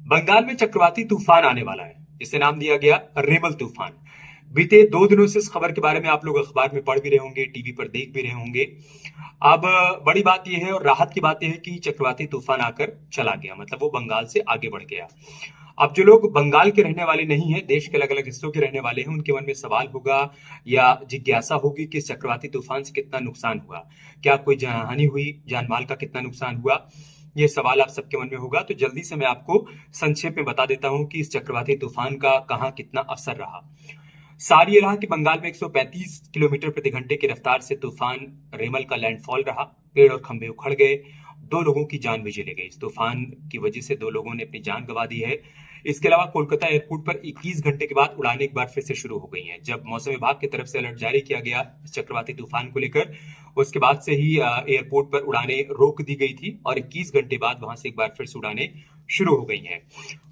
बंगाल में चक्रवाती तूफान आने वाला है, जिसे नाम दिया गया रेमल तूफान। बीते 2 दिनों से इस खबर के बारे में आप लोग अखबार में पढ़ भी रहे होंगे, टीवी पर देख भी रहे होंगे। अब बड़ी बात यह है और राहत की बात यह है कि चक्रवाती तूफान आकर चला गया, मतलब वो बंगाल से आगे बढ़ गया। अब जो लोग बंगाल के रहने वाले नहीं है, देश के अलग अलग हिस्सों के रहने वाले हैं, उनके मन में सवाल होगा या जिज्ञासा होगी कि इस चक्रवाती तूफान से कितना नुकसान हुआ, क्या कोई जानहानि हुई, जान माल का कितना नुकसान हुआ। ये सवाल आप सबके मन में होगा, तो जल्दी से मैं आपको संक्षेप में बता देता हूं कि इस चक्रवाती तूफान का कहां कितना असर रहा। सार ये रहा कि बंगाल में 135 किलोमीटर प्रति घंटे की रफ्तार से तूफान रेमल का लैंडफॉल रहा। पेड़ और खंभे उखड़ गए, 2 लोगों की जान भी चली गई। इस तूफान की वजह से 2 लोगों ने अपनी जान गंवा दी है। इसके अलावा कोलकाता एयरपोर्ट पर 21 घंटे के बाद उड़ानें एक बार फिर से शुरू हो गई हैं। जब मौसम विभाग की तरफ से अलर्ट जारी किया गया इस चक्रवाती तूफान को लेकर, उसके बाद से ही एयरपोर्ट पर उड़ानें रोक दी गई थी और 21 घंटे बाद वहां से एक बार फिर से उड़ानें शुरू हो गई हैं।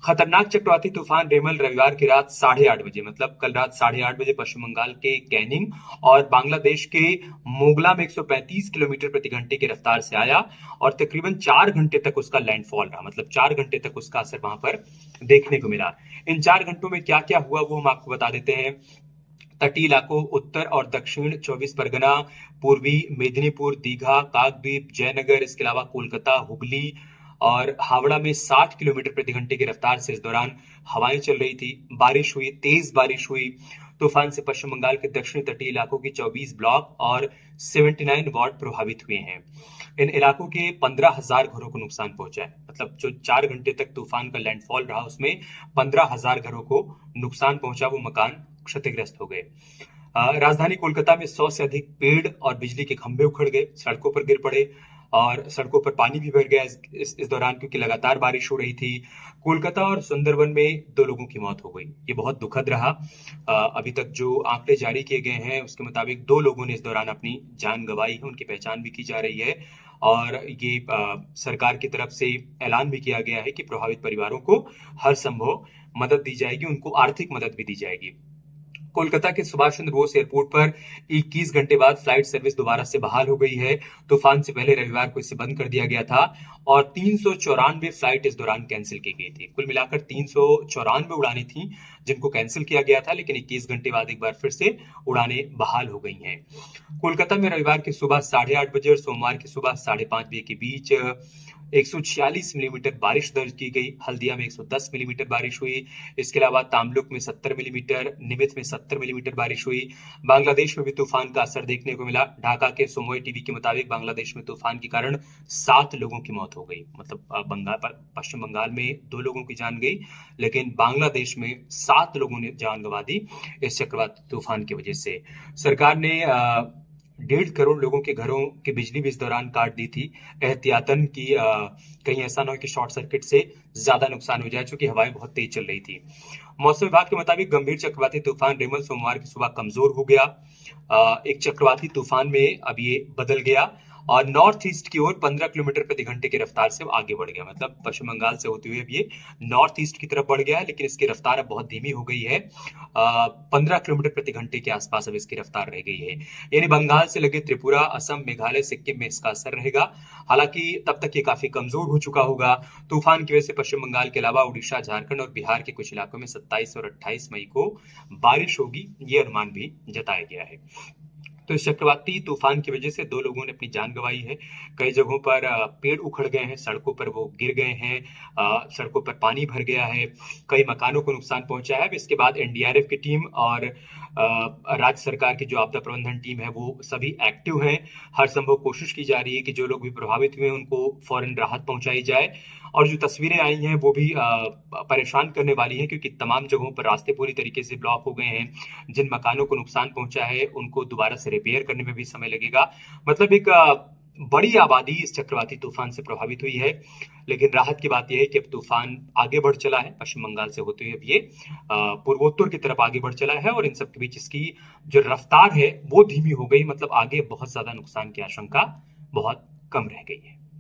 खतरनाक चक्रवाती तूफान रेमल रविवार की रात 8:30 बजे, मतलब कल रात 8:30 बजे पश्चिम बंगाल के कैनिंग और बांग्लादेश के मोगला में 135 किलोमीटर प्रति घंटे की रफ्तार से आया और तकरीबन 4 घंटे तक उसका लैंडफॉल रहा, मतलब 4 घंटे तक उसका असर वहां पर देखने को मिला। इन 4 घंटों में क्या क्या हुआ वो हम आपको बता देते हैं। तटीय इलाकों उत्तर और दक्षिण 24 परगना, पूर्वी मेदिनीपुर, दीघा, काकद्वीप, जयनगर, इसके अलावा कोलकाता, हुगली और हावड़ा में 60 किलोमीटर प्रति घंटे की रफ्तार से इस दौरान हवाएं चल रही थी। बारिश हुई, तेज बारिश हुई। तूफान से पश्चिम बंगाल के दक्षिणी तटीय इलाकों की 24 ब्लॉक और 79 वार्ड प्रभावित हुए हैं। इन इलाकों के 15,000 घरों को नुकसान पहुंचा है, मतलब जो 4 घंटे तक तूफान का लैंडफॉल रहा उसमें 15,000 घरों को नुकसान पहुंचा, वो मकान क्षतिग्रस्त हो गए। राजधानी कोलकाता में 100 से अधिक पेड़ और बिजली के खंभे उखड़ गए, सड़कों पर गिर पड़े और सड़कों पर पानी भी भर गया इस दौरान, क्योंकि लगातार बारिश हो रही थी। कोलकाता और सुंदरवन में 2 लोगों की मौत हो गई। ये बहुत दुखद रहा। अभी तक जो आंकड़े जारी किए गए हैं उसके मुताबिक 2 लोगों ने इस दौरान अपनी जान गंवाई है, उनकी पहचान भी की जा रही है और ये सरकार की तरफ से ऐलान भी किया गया है कि प्रभावित परिवारों को हर संभव मदद दी जाएगी, उनको आर्थिक मदद भी दी जाएगी। कोलकाता के सुभाष चंद्र बोस एयरपोर्ट पर 21 घंटे बाद फ्लाइट सर्विस दोबारा से बहाल हो गई है। तूफान से पहले रविवार को इसे बंद कर दिया गया था और 394 फ्लाइट इस दौरान कैंसिल की गई थी। कुल मिलाकर 394 उड़ानें थी जिनको कैंसिल किया गया था, लेकिन 21 घंटे बाद एक बार फिर से उड़ानें बहाल हो गई हैं। कोलकाता में रविवार की सुबह 8:30 और सोमवार की सुबह 5:30 के बीच 146 मिलीमीटर बारिश दर्ज की गई। हल्दिया में 110 मिलीमीटर बारिश हुई। इसके अलावा तामलुक में 70 मिलीमीटर, निमित में 70 मिलीमीटर बारिश हुई। बांग्लादेश में भी तूफान का असर देखने को मिला। ढाका के सुमोई टीवी के मुताबिक बांग्लादेश में तूफान के कारण 7 लोगों की मौत हो गई, मतलब पश्चिम बंगाल में 2 लोगों की जान गई, लेकिन बांग्लादेश में 7 लोगों ने जान गंवा दी इस चक्रवाती तूफान की वजह से। सरकार ने 1.5 करोड़ लोगों के घरों की बिजली भी इस दौरान काट दी थी, एहतियातन की कहीं ऐसा ना हो कि शॉर्ट सर्किट से ज्यादा नुकसान हो जाए, चूंकि हवाएं बहुत तेज चल रही थी। मौसम विभाग के मुताबिक गंभीर चक्रवाती तूफान रेमल सोमवार की सुबह कमजोर हो गया, एक चक्रवाती तूफान में अब ये बदल गया और नॉर्थ ईस्ट की ओर 15 किलोमीटर प्रति घंटे की रफ्तार से आगे बढ़ गया, मतलब पश्चिम बंगाल से होते हुए अब ये नॉर्थ ईस्ट की तरफ बढ़ गया है, लेकिन इसकी रफ्तार अब बहुत धीमी हो गई है। 15 किलोमीटर प्रति घंटे के आसपास अब इसकी रफ्तार रह गई है। यानी बंगाल से लगे त्रिपुरा, असम, मेघालय, सिक्किम में इसका असर रहेगा। हालांकि तब तक ये काफी कमजोर हो चुका होगा। तूफान की वजह से पश्चिम बंगाल के अलावा उड़ीसा, झारखंड और बिहार के कुछ इलाकों में 27 और 28 मई को बारिश होगी, ये अनुमान भी जताया गया है। तो इस चक्रवाती तूफान की वजह से 2 लोगों ने अपनी जान गंवाई है। कई जगहों पर पेड़ उखड़ गए हैं, सड़कों पर वो गिर गए हैं, सड़कों पर पानी भर गया है, कई मकानों को नुकसान पहुंचा है। इसके बाद एनडीआरएफ की टीम और राज्य सरकार की जो आपदा प्रबंधन टीम है वो सभी एक्टिव हैं। हर संभव कोशिश की जा रही है कि जो लोग भी प्रभावित हुए हैं उनको फौरन राहत पहुंचाई जाए। और जो तस्वीरें आई हैं वो भी परेशान करने वाली हैं, क्योंकि तमाम जगहों पर रास्ते पूरी तरीके से ब्लॉक हो गए हैं। जिन मकानों को नुकसान पहुंचा है उनको दोबारा से रिपेयर करने में भी समय लगेगा। मतलब एक बड़ी आबादी इस चक्रवाती तूफान से प्रभावित हुई है, लेकिन राहत की बात यह है कि अब तूफान आगे बढ़ चला है, पश्चिम बंगाल से होते हुए अब ये पूर्वोत्तर की तरफ आगे बढ़ चला है और इन सब के बीच इसकी जो रफ्तार है वो धीमी हो गई, मतलब आगे बहुत ज्यादा नुकसान की आशंका बहुत कम रह गई है।